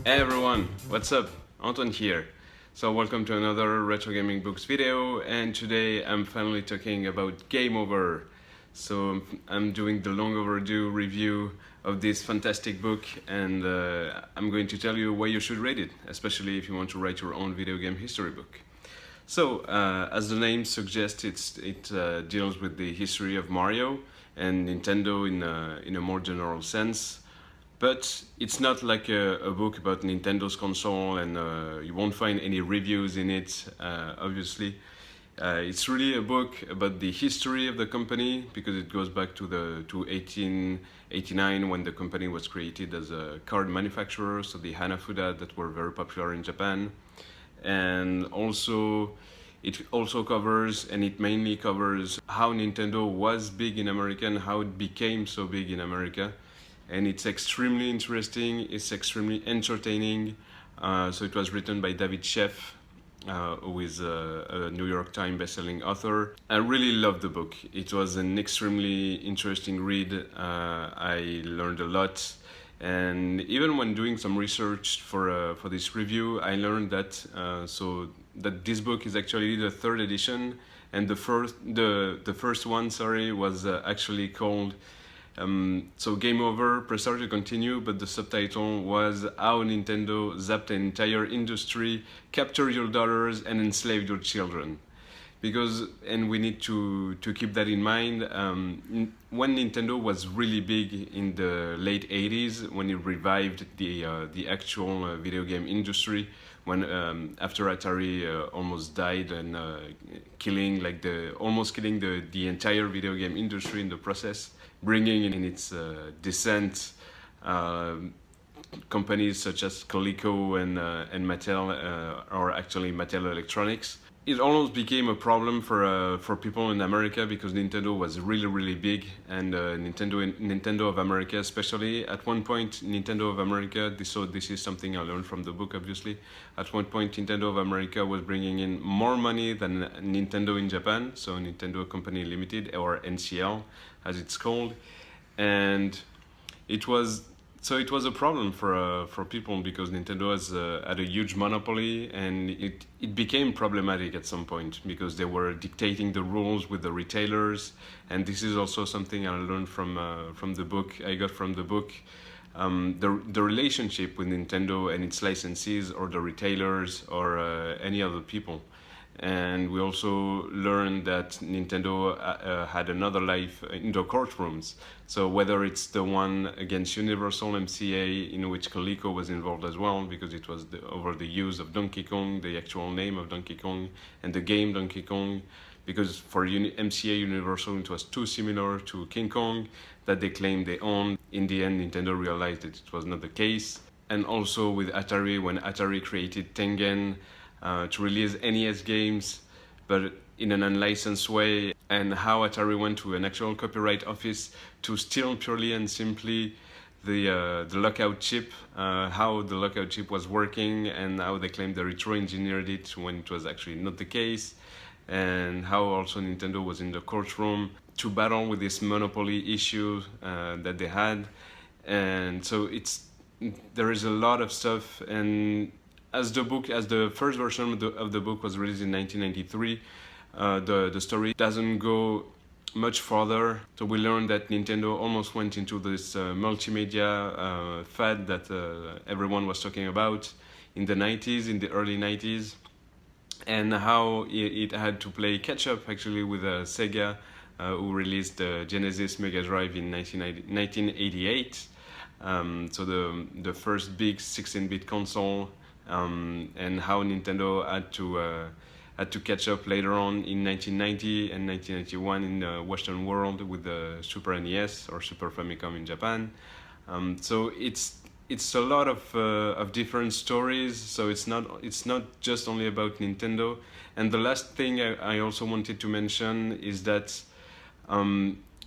Hey everyone, what's up? Anton here. So welcome to another Retro Gaming Books video, and today I'm finally talking about Game Over. So I'm doing the long overdue review of this fantastic book, and I'm going to tell you why you should read it, especially if you want to write your own video game history book. So, as the name suggests, it deals with the history of Mario and Nintendo in a more general sense. But it's not like a book about Nintendo's console, and you won't find any reviews in it, obviously. It's really a book about the history of the company, because it goes back to 1889 when the company was created as a card manufacturer, so the Hanafuda that were very popular in Japan. And also it also covers, and it mainly covers, how Nintendo was big in America and how it became so big in America. And it's extremely interesting, it's extremely entertaining. So it was written by David Sheff, who is a New York Times bestselling author. I really loved the book. It was an extremely interesting read. I learned a lot. And even when doing some research for this review, I learned that that this book is actually the third edition, and the first one, was actually called Game Over, Press Start to Continue, but the subtitle was How Nintendo Zapped an Entire Industry, Captured Your Daughters, and Enslaved Your Children. Because, and we need to keep that in mind, when Nintendo was really big in the late 80s, when it revived the actual video game industry, when after Atari almost died and almost killing the entire video game industry in the process, bringing in its descent companies such as Coleco and Mattel, or actually Mattel Electronics. It almost became a problem for people in America, because Nintendo was really big, and Nintendo of America especially. At one point, Nintendo of America, this is something I learned from the book, obviously. At one point, Nintendo of America was bringing in more money than Nintendo in Japan, so Nintendo Company Limited, or NCL as it's called, and it was a problem for people, because Nintendo had a huge monopoly, and it became problematic at some point because they were dictating the rules with the retailers. And this is also something I learned from the book. I got from the book the relationship with Nintendo and its licensees, or the retailers, or any other people. And we also learned that Nintendo had another life in the courtrooms. So whether it's the one against Universal MCA, in which Coleco was involved as well, because it was over the use of Donkey Kong, the actual name of Donkey Kong, and the game Donkey Kong, because for MCA Universal it was too similar to King Kong that they claimed they owned. In the end, Nintendo realized that it was not the case. And also with Atari, when Atari created Tengen, to release NES games, but in an unlicensed way, and how Atari went to an actual copyright office to steal purely and simply the lockout chip, how the lockout chip was working, and how they claimed they retro-engineered it when it was actually not the case, and how also Nintendo was in the courtroom to battle with this monopoly issue that they had. And so there is a lot of stuff. And as the first version of the book was released in 1993, the story doesn't go much further. So we learned that Nintendo almost went into this multimedia fad that everyone was talking about in the early 90s, and how it had to play catch up actually with Sega, who released the Genesis Mega Drive in 1988. So the first big 16-bit console. And how Nintendo had to catch up later on in 1990 and 1991 in the Western world with the Super NES, or Super Famicom in Japan. So it's a lot of different stories. So it's not just only about Nintendo. And the last thing I also wanted to mention is that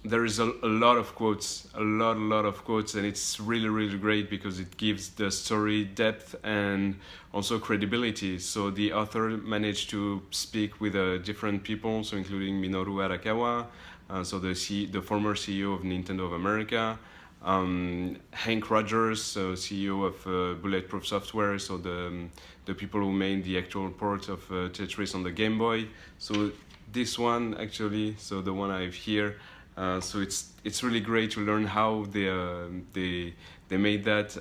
there is a lot of quotes, a lot of quotes, and it's really great because it gives the story depth and also credibility. So the author managed to speak with different people, so including Minoru Arakawa, the former CEO of Nintendo of America, Hank Rogers, so CEO of Bulletproof Software, so the people who made the actual port of Tetris on the Game Boy. So this one actually, so the one I have here, so it's really great to learn how they made that.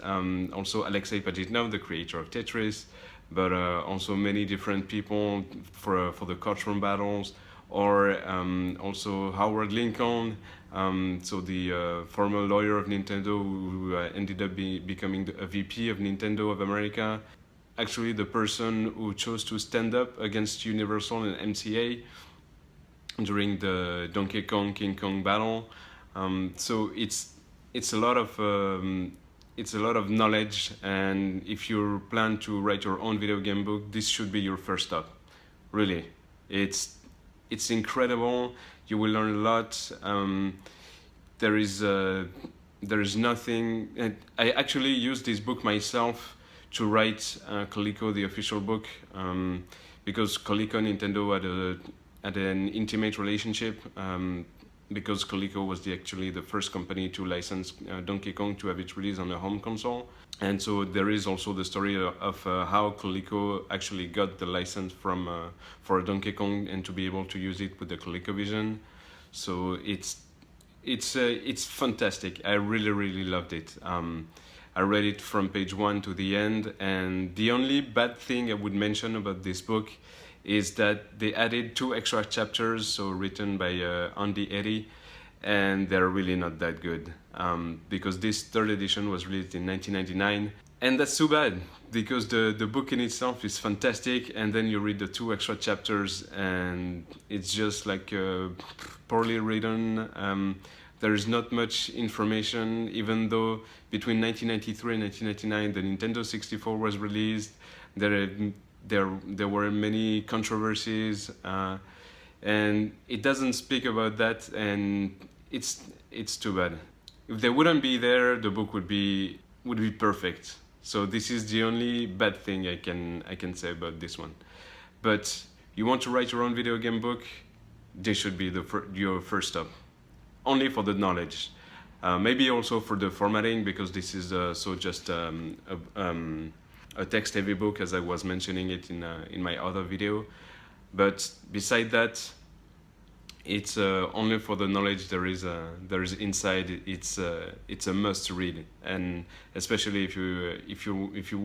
Also Alexei Pajitnov, the creator of Tetris, but also many different people for the courtroom battles, or also Howard Lincoln, so the former lawyer of Nintendo who ended up becoming a VP of Nintendo of America. Actually, the person who chose to stand up against Universal and MCA during the Donkey Kong King Kong battle. So it's a lot of knowledge, and if you plan to write your own video game book, this should be your first stop. Really, it's incredible. You will learn a lot. There is nothing. I actually used this book myself to write Coleco, the official book, because Coleco and Nintendo had an intimate relationship. Because Coleco was actually the first company to license Donkey Kong to have it released on a home console. And so there is also the story of how Coleco actually got the license for Donkey Kong and to be able to use it with the ColecoVision. So it's fantastic. I really loved it. I read it from page 1 to the end, and the only bad thing I would mention about this book is that they added 2 extra chapters, so written by Andy Eddy, and they're really not that good, because this 3rd edition was released in 1999, and that's too bad, because the book in itself is fantastic, and then you read the 2 extra chapters and it's just like poorly written. There is not much information, even though between 1993 and 1999 the Nintendo 64 was released. There were many controversies, and it doesn't speak about that, and it's too bad. If they wouldn't be there, the book would be perfect. So this is the only bad thing I can say about this one. But you want to write your own video game book, this should be your first step. Only for the knowledge. Maybe also for the formatting, because this is so just a text-heavy book, as I was mentioning it in my other video. But beside that, it's only for the knowledge there is inside. It's a must-read, and especially if you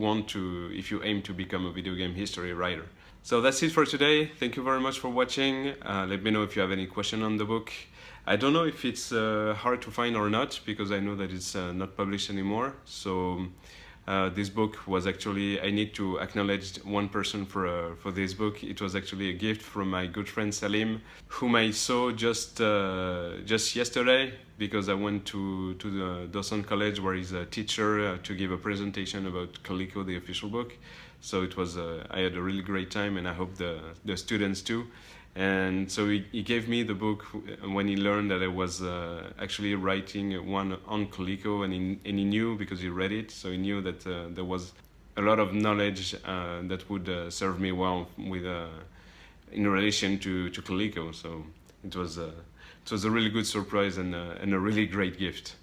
aim to become a video game history writer. So that's it for today. Thank you very much for watching. Let me know if you have any question on the book. I don't know if it's hard to find or not, because I know that it's not published anymore. So this book was actually, I need to acknowledge one person for this book. It was actually a gift from my good friend Salim, whom I saw just yesterday, because I went to the Dawson College, where he's a teacher, to give a presentation about Coleco, the official book. So it was I had a really great time, and I hope the students too. And so he gave me the book when he learned that I was actually writing one on Coleco, and he knew, because he read it, so he knew that there was a lot of knowledge that would serve me well with in relation to Coleco. So it was a really good surprise and a really great gift.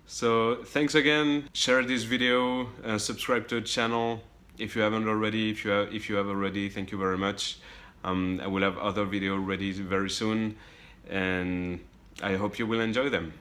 So thanks again. Share this video, subscribe to the channel if you haven't already. If you have already, thank you very much. I will have other videos ready very soon, and I hope you will enjoy them.